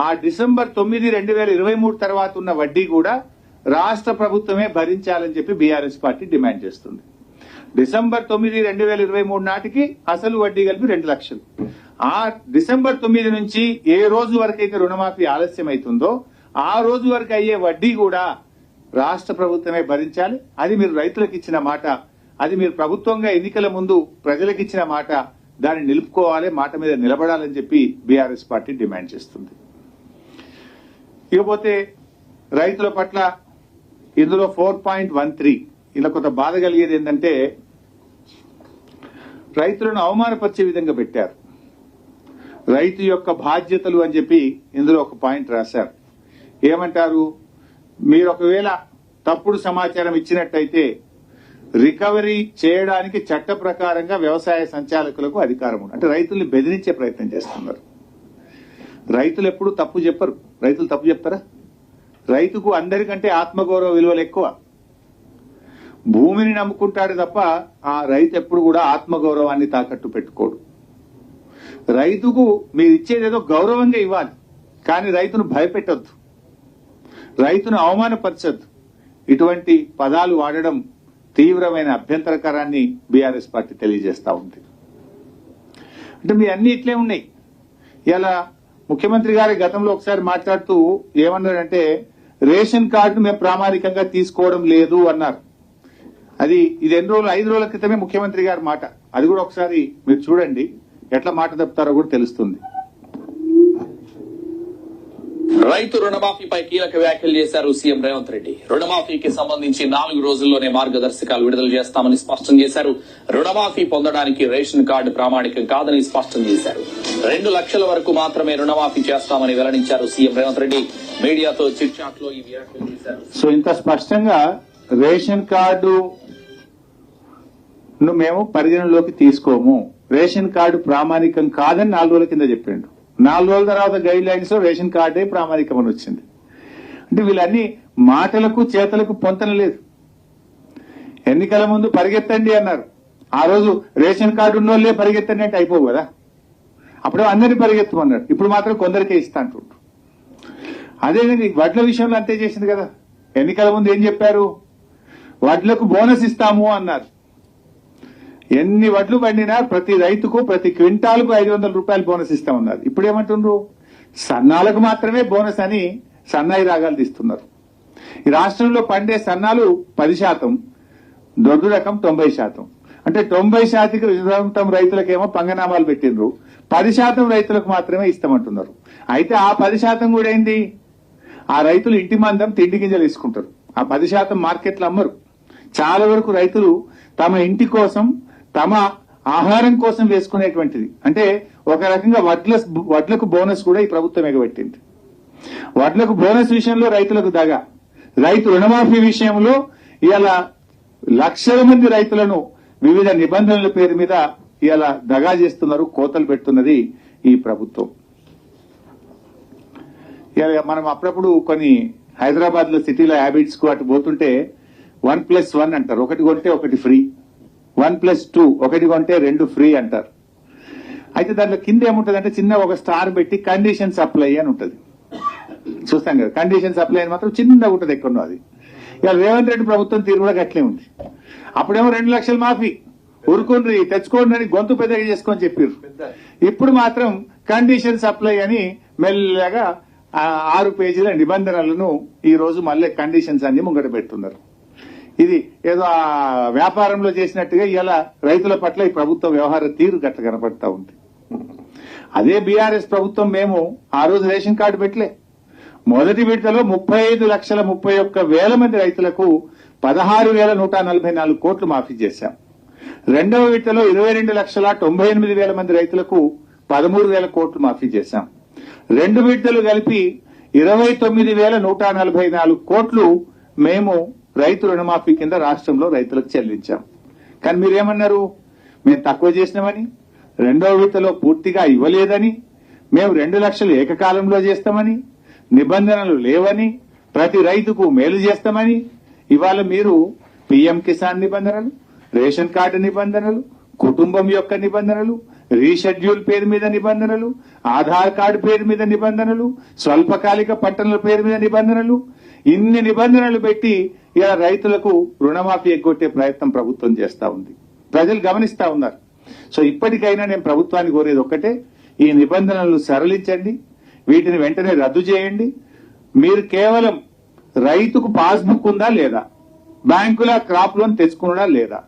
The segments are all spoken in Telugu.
ఆ డిసెంబర్ 9, 2023 తర్వాత ఉన్న వడ్డీ కూడా రాష్ట్ర ప్రభుత్వమే భరించాలని చెప్పి బీఆర్ఎస్ పార్టీ డిమాండ్ చేస్తుంది. డిసెంబర్ 9, 2023 నాటికి అసలు వడ్డీ కలిపి 2 లక్షలు. ఆ డిసెంబర్ 9 నుంచి ఏ రోజు వరకు అయితే రుణమాఫీ ఆలస్యం అవుతుందో ఆ రోజు వరకు అయ్యే వడ్డీ కూడా రాష్ట్ర ప్రభుత్వమే భరించాలి. అది మీరు రైతులకు ఇచ్చిన మాట, అది మీరు ప్రభుత్వంగా ఎన్నికల ముందు ప్రజలకు ఇచ్చిన మాట, దాన్ని నిలుపుకోవాలి, మాట మీద నిలబడాలని చెప్పి బీఆర్ఎస్ పార్టీ డిమాండ్ చేస్తుంది. ఇకపోతే రైతుల పట్ల ఇందులో 4.13 ఇలా కొంత బాధ కలిగేది ఏంటంటే రైతులను అవమానపరిచే విధంగా పెట్టారు. రైతు యొక్క బాధ్యతలు అని చెప్పి ఇందులో ఒక పాయింట్ రాశారు. ఏమంటారు, మీరు ఒకవేళ తప్పుడు సమాచారం ఇచ్చినట్టయితే రికవరీ చేయడానికి చట్ట ప్రకారంగా వ్యవసాయ సంచాలకులకు అధికారం ఉంది. అంటే రైతుల్ని బెదిరించే ప్రయత్నం చేస్తున్నారు. రైతులు ఎప్పుడు తప్పు చెప్పరు. రైతులు తప్పు చెప్తారా? రైతుకు అందరికంటే ఆత్మగౌరవ విలువలు ఎక్కువ. భూమిని నమ్ముకుంటాడు తప్ప ఆ రైతు ఎప్పుడు కూడా ఆత్మగౌరవాన్ని తాకట్టు పెట్టుకోడు. రైతుకు మీరు ఇచ్చేదేదో గౌరవంగా ఇవ్వాలి, కానీ రైతును భయపెట్టొద్దు, రైతును అవమానపరచొద్దు. ఇటువంటి పదాలు వాడడం తీవ్రమైన అభ్యంతరకరాన్ని బీఆర్ఎస్ పార్టీ తెలియజేస్తా ఉంది. అంటే మీ అన్ని ఇట్లే ఉన్నాయి. ఇలా ముఖ్యమంత్రి గారి గతంలో ఒకసారి మాట్లాడుతూ ఏమన్నారంటే రేషన్ కార్డు మేము ప్రామాణికంగా తీసుకోవడం లేదు అన్నారు. ఇది ఎన్ని రోజులు, 5 రోజుల క్రితమే ముఖ్యమంత్రి గారి మాట. అది కూడా ఒకసారి మీరు చూడండి, ఎట్లా మాట తప్పుతారో కూడా తెలుస్తుంది. రైతు రుణమాఫీపై కీలక వ్యాఖ్యలు చేశారు సీఎం రేవంత్ రెడ్డి. రుణమాఫీకి సంబంధించి 4 రోజుల్లోనే మార్గదర్శకాలు విడుదల చేస్తామని స్పష్టం చేశారు. రుణమాఫీ పొందడానికి రేషన్ కార్డు ప్రామాణికం కాదని స్పష్టం చేశారు. 2 లక్షల వరకు మాత్రమే రుణమాఫీ చేస్తామని వెల్లడించారు సీఎం రేవంత్ రెడ్డి. మీడియాతో చిట్ చాట్ లో ఈ వ్యాఖ్యలు చేశారు. సో ఇంత స్పష్టంగా రేషన్ కార్డు మేము పరిగణలోకి తీసుకోము, రేషన్ కార్డు ప్రామాణికం కాదని 4 రోజుల కింద చెప్పిండు. 4 రోజుల తర్వాత గైడ్ లైన్స్ లో రేషన్ కార్డే ప్రామాణికం అని వచ్చింది. అంటే వీళ్ళన్ని మాటలకు చేతలకు పొంతన లేదు. ఎన్నికల ముందు పరిగెత్తండి అన్నారు, ఆ రోజు రేషన్ కార్డు ఉన్నోళ్లే పరిగెత్తండి అంటే అయిపోవు కదా. అప్పుడే అందరినీ పరిగెత్తమన్నారు, ఇప్పుడు మాత్రం కొందరికే ఇస్తా అంటుండ్రు. అదేవిధంగా వడ్ల విషయంలో అంతే చేసింది కదా. ఎన్నికల ముందు ఏం చెప్పారు, వడ్లకు బోనస్ ఇస్తాము అన్నారు. ఎన్ని వడ్లు పండినా ప్రతి రైతుకు ప్రతి క్వింటాల్కు 500 రూపాయలు బోనస్ ఇస్తామన్నారు. ఇప్పుడు ఏమంటుండ్రు, సన్నాలకు మాత్రమే బోనస్ అని సన్నాయి రాగాలు తీస్తున్నారు. ఈ రాష్ట్రంలో పండే సన్నాలు 10%, దొడ్డు రకం 90%. అంటే 90% రైతులకేమో పంగనామాలు పెట్టిండ్రు, 10% రైతులకు మాత్రమే ఇస్తామంటున్నారు. అయితే ఆ 10% కూడా ఏంది, ఆ రైతులు ఇంటి మందం తిండి గింజలు తీసుకుంటారు. ఆ 10% మార్కెట్లు అమ్మరు. చాలా వరకు రైతులు తమ ఇంటి కోసం తమ ఆహారం కోసం వేసుకునేటువంటిది. అంటే ఒక రకంగా వడ్లకు బోనస్ కూడా ఈ ప్రభుత్వం ఎగబెట్టింది. వడ్లకు బోనస్ విషయంలో రైతులకు దగా, రైతు రుణమాఫీ విషయంలో ఇలా లక్షల మంది రైతులను వివిధ నిబంధనల పేరు మీద ఇలా దగా చేస్తున్నారు, కోతలు పెడుతున్నది ఈ ప్రభుత్వం. మనం అప్పుడప్పుడు కొన్ని హైదరాబాద్ లో సిటీలో హ్యాబిట్స్ కు అటు పోతుంటే 1+1 అంటారు, ఒకటి కొంటే ఒకటి ఫ్రీ. 1+2, ఒకటి కొంటే 2 ఫ్రీ అంటారు. అయితే దాంట్లో కింద ఏముంటది అంటే చిన్న ఒక స్టార్ పెట్టి కండిషన్ సప్లై అని ఉంటది, చూస్తాం కదా. కండిషన్ సప్లై అని మాత్రం చిన్నగా ఉంటది ఎక్కడో. అది ఇవాళ రేవంత్ రెడ్డి ప్రభుత్వం తీరు కూడా గట్లే ఉంది. అప్పుడేమో 2 లక్షలు మాఫీ, ఊరుకోండి తెచ్చుకోండి అని గొంతు పెద్దగా చేసుకొని చెప్పారు. ఇప్పుడు మాత్రం కండిషన్ సప్లై అని మెల్లగా 6 పేజీల నిబంధనలను ఈ రోజు మళ్ళీ కండిషన్స్ అన్ని ముంగట పెడుతున్నారు. ఇది ఏదో ఆ వ్యాపారంలో చేసినట్టుగా ఇలా రైతుల పట్ల ఈ ప్రభుత్వ వ్యవహార తీరు గట్ల కనపడతా ఉంది. అదే బీఆర్ఎస్ ప్రభుత్వం మేము ఆ రోజు రేషన్ కార్డు పెట్టలే. మొదటి విడతలో 35,31,000 మంది రైతులకు 16,144 కోట్లు మాఫీ చేశాం. రెండవ విడతలో 22,98,000 మంది రైతులకు 13,000 కోట్లు మాఫీ చేశాం. 2 విడతలు కలిపి 29,144 కోట్లు మేము రైతు రుణమాఫీ కింద రాష్ట్రంలో రైతులకు చెల్లించాం. కానీ మీరేమన్నారు, మేము తక్కువ చేసినామని, రెండవ విడతలో పూర్తిగా ఇవ్వలేదని, మేము 2 లక్షలు ఏకకాలంలో చేస్తామని, నిబంధనలు లేవని, ప్రతి రైతుకు మేలు చేస్తామని. ఇవాళ మీరు పీఎం కిసాన్ నిబంధనలు, రేషన్ కార్డు నిబంధనలు, కుటుంబం యొక్క నిబంధనలు, రీషెడ్యూల్ పేరు మీద నిబంధనలు, ఆధార్ కార్డు పేరు మీద నిబంధనలు, స్వల్పకాలిక పంటల పేరు మీద నిబంధనలు, ఇన్ని నిబంధనలు పెట్టి ఇలా రైతులకు రుణమాఫీ ఎగ్గొట్టే ప్రయత్నం ప్రభుత్వం చేస్తా ఉంది. ప్రజలు గమనిస్తా ఉన్నారు. సో ఇప్పటికైనా నేను ప్రభుత్వాన్ని కోరేది ఒక్కటే, ఈ నిబంధనలను సరళించండి, వీటిని వెంటనే రద్దు చేయండి. మీరు కేవలం రైతుకు పాస్బుక్ ఉందా లేదా, బ్యాంకుల క్రాప్ లోన్ తెచ్చుకున్నా లేదా,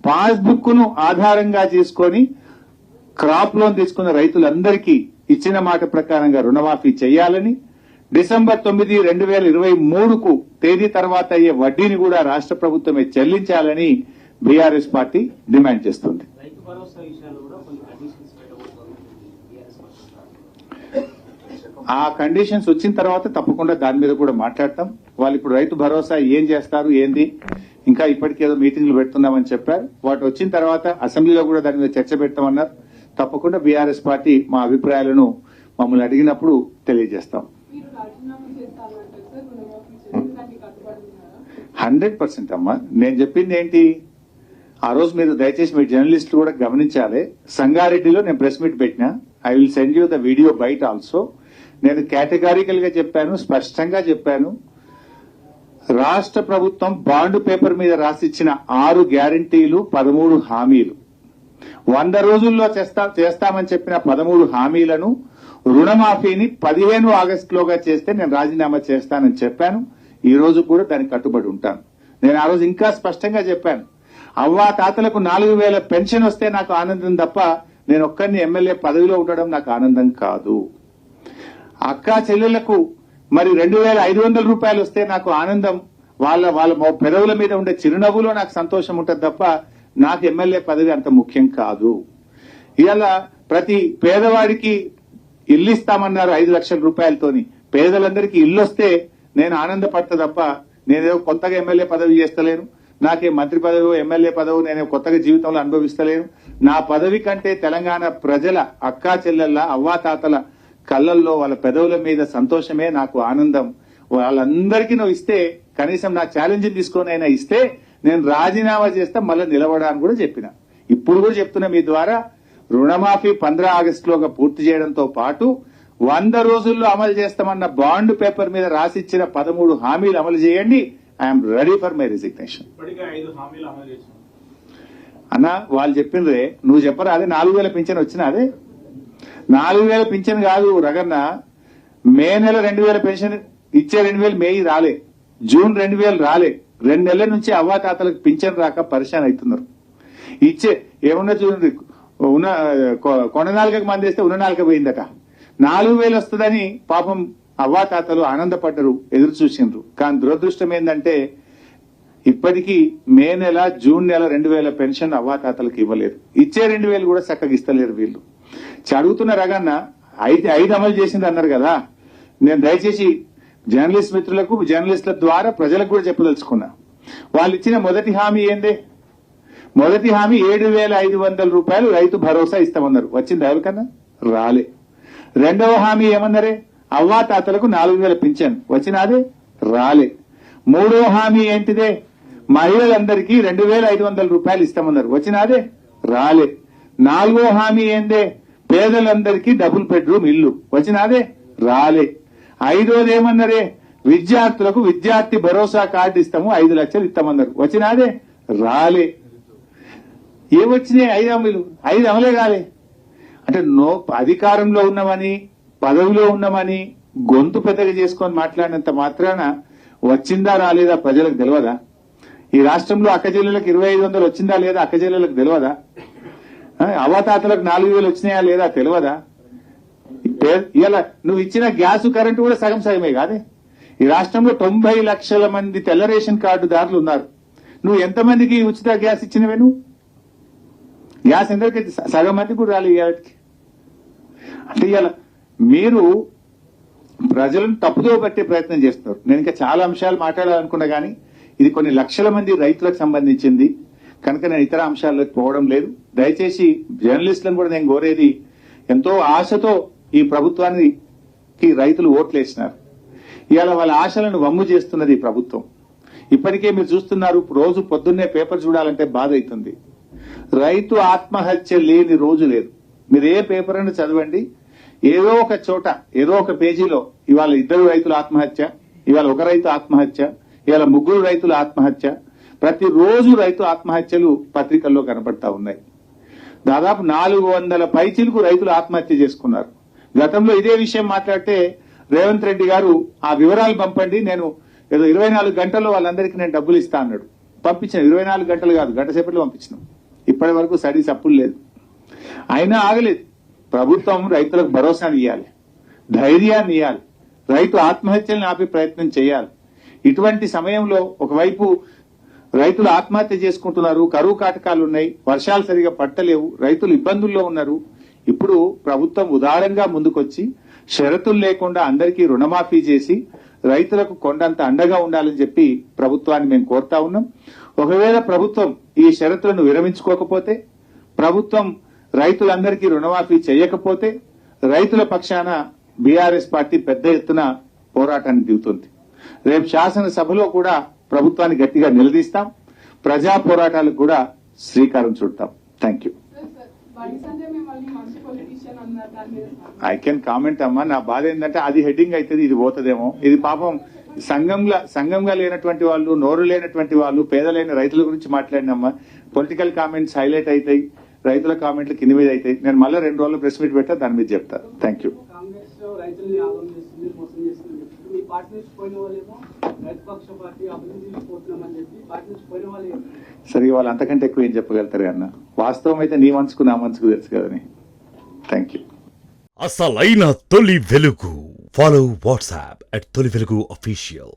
పాస్బుక్ ను ఆధారంగా చేసుకొని క్రాప్ లోన్ తీసుకున్న రైతులందరికీ ఇచ్చిన మాట ప్రకారంగా రుణమాఫీ చేయాలని, డిసెంబర్ 9, 2023కు తేదీ తర్వాత అయ్యే వడ్డీని కూడా రాష్ట్ర ప్రభుత్వమే చెల్లించాలని బీఆర్ఎస్ పార్టీ డిమాండ్ చేస్తుంది. ఆ కండిషన్స్ వచ్చిన తర్వాత తప్పకుండా దాని మీద కూడా మాట్లాడతాం. వాళ్ళు ఇప్పుడు రైతు భరోసా ఏం చేస్తారు ఏంది, ఇంకా ఇప్పటికేదో మీటింగ్లు పెడుతున్నామని చెప్పారు. వాటి వచ్చిన తర్వాత అసెంబ్లీలో కూడా దాని మీద చర్చ పెడతామన్నారు. తప్పకుండా బీఆర్ఎస్ పార్టీ మా అభిప్రాయాలను మమ్మల్ని అడిగినప్పుడు తెలియజేస్తాం. 100% అమ్మా. నేను చెప్పింది ఏంటి, ఆ రోజు మీరు దయచేసి మీ జర్నలిస్టులు కూడా గమనించాలి. సంగారెడ్డిలో నేను ప్రెస్ మీట్ పెట్టినా, I will send you the video byte also. నేను కేటగారికల్ గా చెప్పాను, స్పష్టంగా చెప్పాను, రాష్ట్ర ప్రభుత్వం బాండ్ పేపర్ మీద రాసిచ్చిన 6 గ్యారంటీలు, 13 హామీలు, 100 రోజుల్లో చేస్తామని చెప్పిన 13 హామీలను రుణమాఫీని 15 ఆగస్టులోగా చేస్తే నేను రాజీనామా చేస్తానని చెప్పాను. ఈ రోజు కూడా దానికి కట్టుబడి ఉంటాను. నేను ఆ రోజు ఇంకా స్పష్టంగా చెప్పాను, అవ్వా తాతలకు 4000 పెన్షన్ వస్తే నాకు ఆనందం తప్ప నేను ఒక్కరిని ఎమ్మెల్యే పదవిలో ఉండడం నాకు ఆనందం కాదు. అక్కా చెల్లెళ్లకు మరి 2500 రూపాయలు వస్తే నాకు ఆనందం, వాళ్ళ పెదవుల మీద ఉండే చిరునవ్వులో నాకు సంతోషం ఉంటుంది తప్ప నాకు ఎమ్మెల్యే పదవి అంత ముఖ్యం కాదు. ఇవాళ ప్రతి పేదవాడికి ఇల్లు ఇస్తామన్నారు 5 లక్షల రూపాయలతోని. పేదలందరికీ ఇల్లు వస్తే నేను ఆనందపడతా తప్ప నేనేదో కొత్తగా ఎమ్మెల్యే పదవి చేస్తలేను, నాకే మంత్రి పదవి ఎమ్మెల్యే పదవి నేను కొత్తగా జీవితంలో అనుభవిస్తలేను. నా పదవి కంటే తెలంగాణ ప్రజల అక్కా చెల్లెళ్ళ అవ్వాతాతల కళ్ళల్లో వాళ్ళ పెదవుల మీద సంతోషమే నాకు ఆనందం. వాళ్ళందరికీ నువ్వు ఇస్తే, కనీసం నా ఛాలెంజ్ తీసుకొని అయినా ఇస్తే నేను రాజీనామా చేస్తా, మళ్ళీ నిలబడాలని కూడా చెప్పిన. ఇప్పుడు కూడా చెప్తున్నా మీ ద్వారా, రుణమాఫీ 15 ఆగస్టులోగా పూర్తి చేయడంతో పాటు 100 రోజుల్లో అమలు చేస్తామన్న బాండ్ పేపర్ మీద రాసిచ్చిన 13 హామీలు అమలు చేయండి. I'm ready for my resignation. అన్న వాళ్ళు చెప్పిండ్రే, నువ్వు చెప్పరా అదే 4000 పింఛన్ వచ్చినా, అదే 4000 పింఛన్ కాదు రగన్న. మే నెల 2000 పెన్షన్ ఇచ్చే 2000 మే రాలే, జూన్ 2000 రాలే. 2 నెలల నుంచి అవ్వాతాతలకు పింఛన్ రాక పరిశాన్ అవుతున్నారు. ఇచ్చే ఏమన్నా చూడండి, ఉన్న కొననాలుగకు మంది వేస్తే ఉన్న నాలుక పోయిందట. 4000 వస్తుందని పాపం అవ్వాతాతలు ఆనందపడ్డరు, ఎదురు చూసిండ్రు. కానీ దురదృష్టం ఏంటంటే ఇప్పటికీ మే నెల, జూన్ నెల 2000 పెన్షన్ అవ్వాతాతలకు ఇవ్వలేదు. ఇచ్చే 2000 కూడా చక్కగా ఇస్తలేరు వీళ్ళు. అడుగుతున్న రగన్న 5 అమలు చేసింది అన్నారు కదా. నేను దయచేసి జర్నలిస్ట్ మిత్రులకు, జర్నలిస్టుల ద్వారా ప్రజలకు కూడా చెప్పదలుచుకున్నా. వాళ్ళు ఇచ్చిన మొదటి హామీ ఏందే? మొదటి హామీ 7500 రూపాయలు రైతు భరోసా ఇస్తామన్నారు. వచ్చింది ఎవరికన్నా? రాలే. రెండవ హామీ ఏమన్నారే? అవ్వాతాతలకు 4000 పింఛన్. వచ్చినాదే? రాలే. మూడవ హామీ ఏంటిదే? మహిళలందరికీ 2500 రూపాయలు ఇస్తామన్నారు. వచ్చినాదే? రాలే. నాలుగో హామీ ఏందే? పేదలందరికీ డబుల్ బెడ్రూమ్ ఇల్లు. వచ్చినాదే? రాలే. ఐదోది ఏమన్నారే? విద్యార్థులకు విద్యార్థి భరోసా కార్డు ఇస్తాము, 5 లక్షలు ఇస్తామన్నారు. వచ్చినాదే? రాలే. ఏమొచ్చినాయి? 5 హామీలు, 5 అమలే కాలే. అంటే అధికారంలో ఉన్నామని, పదవిలో ఉన్నామని గొంతు పెద్దగా చేసుకొని మాట్లాడినంత మాత్రాన వచ్చిందా రాలేదా ప్రజలకు తెలియదా? ఈ రాష్ట్రంలో అక్కచెల్లెలకు 2500 వచ్చిందా లేదా అక్కచెల్లెలకు తెలియదా? అవ్వాతాతలకు 4000 వచ్చినాయా లేదా తెలియదా? ఇలా నువ్వు ఇచ్చిన గ్యాస్ కరెంటు కూడా సగం సగమే కాదే. ఈ రాష్ట్రంలో 90 లక్షల మంది తెల్ల రేషన్ కార్డుదారులు ఉన్నారు. నువ్వు ఎంతమందికి ఉచిత గ్యాస్ ఇచ్చినవే? నువ్వు గ్యాస్ ఎందరికీ? సగం మందికి కూడా రాలేదు. అంటే ఇలా మీరు ప్రజలను తప్పుదో పట్టే ప్రయత్నం చేస్తున్నారు. నేను ఇంకా చాలా అంశాలు మాట్లాడాలనుకున్నా కానీ ఇది కొన్ని లక్షల మంది రైతులకు సంబంధించింది కనుక నేను ఇతర అంశాల్లోకి పోవడం లేదు. దయచేసి జర్నలిస్టులను కూడా నేను కోరేది, ఎంతో ఆశతో ఈ ప్రభుత్వానికి రైతులు ఓట్లేసినారు. ఇవాళ వాళ్ళ ఆశలను వమ్ము చేస్తున్నది ఈ ప్రభుత్వం. ఇప్పటికే మీరు చూస్తున్నారు, రోజు పొద్దున్నే పేపర్ చూడాలంటే బాధ అవుతుంది. రైతు ఆత్మహత్య లేని రోజు లేదు. మీరు ఏ పేపర్ అని చదవండి, ఏదో ఒక చోట ఏదో ఒక పేజీలో ఇవాళ 2 రైతుల ఆత్మహత్య, ఇవాళ 1 రైతు ఆత్మహత్య, ఇవాళ 3 రైతుల ఆత్మహత్య, ప్రతిరోజు రైతు ఆత్మహత్యలు పత్రికల్లో కనబడతా ఉన్నాయి. దాదాపు 400 పైచిలకు రైతులు ఆత్మహత్య చేసుకున్నారు. గతంలో ఇదే విషయం మాట్లాడితే రేవంత్ రెడ్డి గారు ఆ వివరాలు పంపండి, నేను ఏదో 24 గంటల్లో వాళ్ళందరికీ నేను డబ్బులు ఇస్తా అన్నాడు. పంపించిన 24 గంటలు కాదు, గంట సేపట్లో పంపించినాం. ఇప్పటి వరకు స్టడీస్ అప్పులు లేదు. అయినా ఆగలేదు. ప్రభుత్వం రైతులకు భరోసాని ఇవ్వాలి, ధైర్యాన్ని ఇవ్వాలి, రైతు ఆత్మహత్యలను ఆపే ప్రయత్నం చేయాలి. ఇటువంటి సమయంలో ఒకవైపు రైతులు ఆత్మహత్య చేసుకుంటున్నారు, కరువు కాటకాలు ఉన్నాయి, వర్షాలు సరిగా పట్టలేవు, రైతులు ఇబ్బందుల్లో ఉన్నారు. ఇప్పుడు ప్రభుత్వం ఉదారంగా ముందుకొచ్చి షరతులు లేకుండా అందరికీ రుణమాఫీ చేసి రైతులకు కొండంత అండగా ఉండాలని చెప్పి ప్రభుత్వాన్ని మేము కోరుతా ఉన్నాం. ఒకవేళ ప్రభుత్వం ఈ షరతులను విరమించుకోకపోతే, ప్రభుత్వం రైతులందరికీ రుణమాఫీ చేయకపోతే రైతుల పక్షాన బీఆర్ఎస్ పార్టీ పెద్ద ఎత్తున పోరాటానికి దిగుతుంది. రేపు శాసనసభలో కూడా ప్రభుత్వాన్ని గట్టిగా నిలదీస్తాం, ప్రజా పోరాటాలకు కూడా శ్రీకారం చుడతాం. Thank you. I can comment అమ్మా. నా బాధ ఏంటంటే అది హెడ్డింగ్ అవుతుంది, ఇది పోతుందేమో. ఇది పాపం సంఘంగా లేనటువంటి వాళ్ళు, నోరు లేనటువంటి వాళ్ళు, పేదలైన రైతుల గురించి మాట్లాడినమ్మా. పొలిటికల్ కామెంట్స్ హైలైట్ అవుతాయి, రైతుల కామెంట్లు కింద మీద అవుతాయి. నేను మళ్ళీ 2 రోజులు ప్రెస్ మీట్ పెట్టా, దాని మీద చెప్తా. Thank you. సరే, వాళ్ళు అంతకంటే ఎక్కువ ఏం చెప్పగలుగుతారు అన్న. వాస్తవం అయితే నీ మనసుకు నా మనసుకు తెలుసు కదని. Thank you. అసలైన తొలి వెలుగు. ఫాలో వాట్సాప్ @తొలి వెలుగు అఫీషియల్.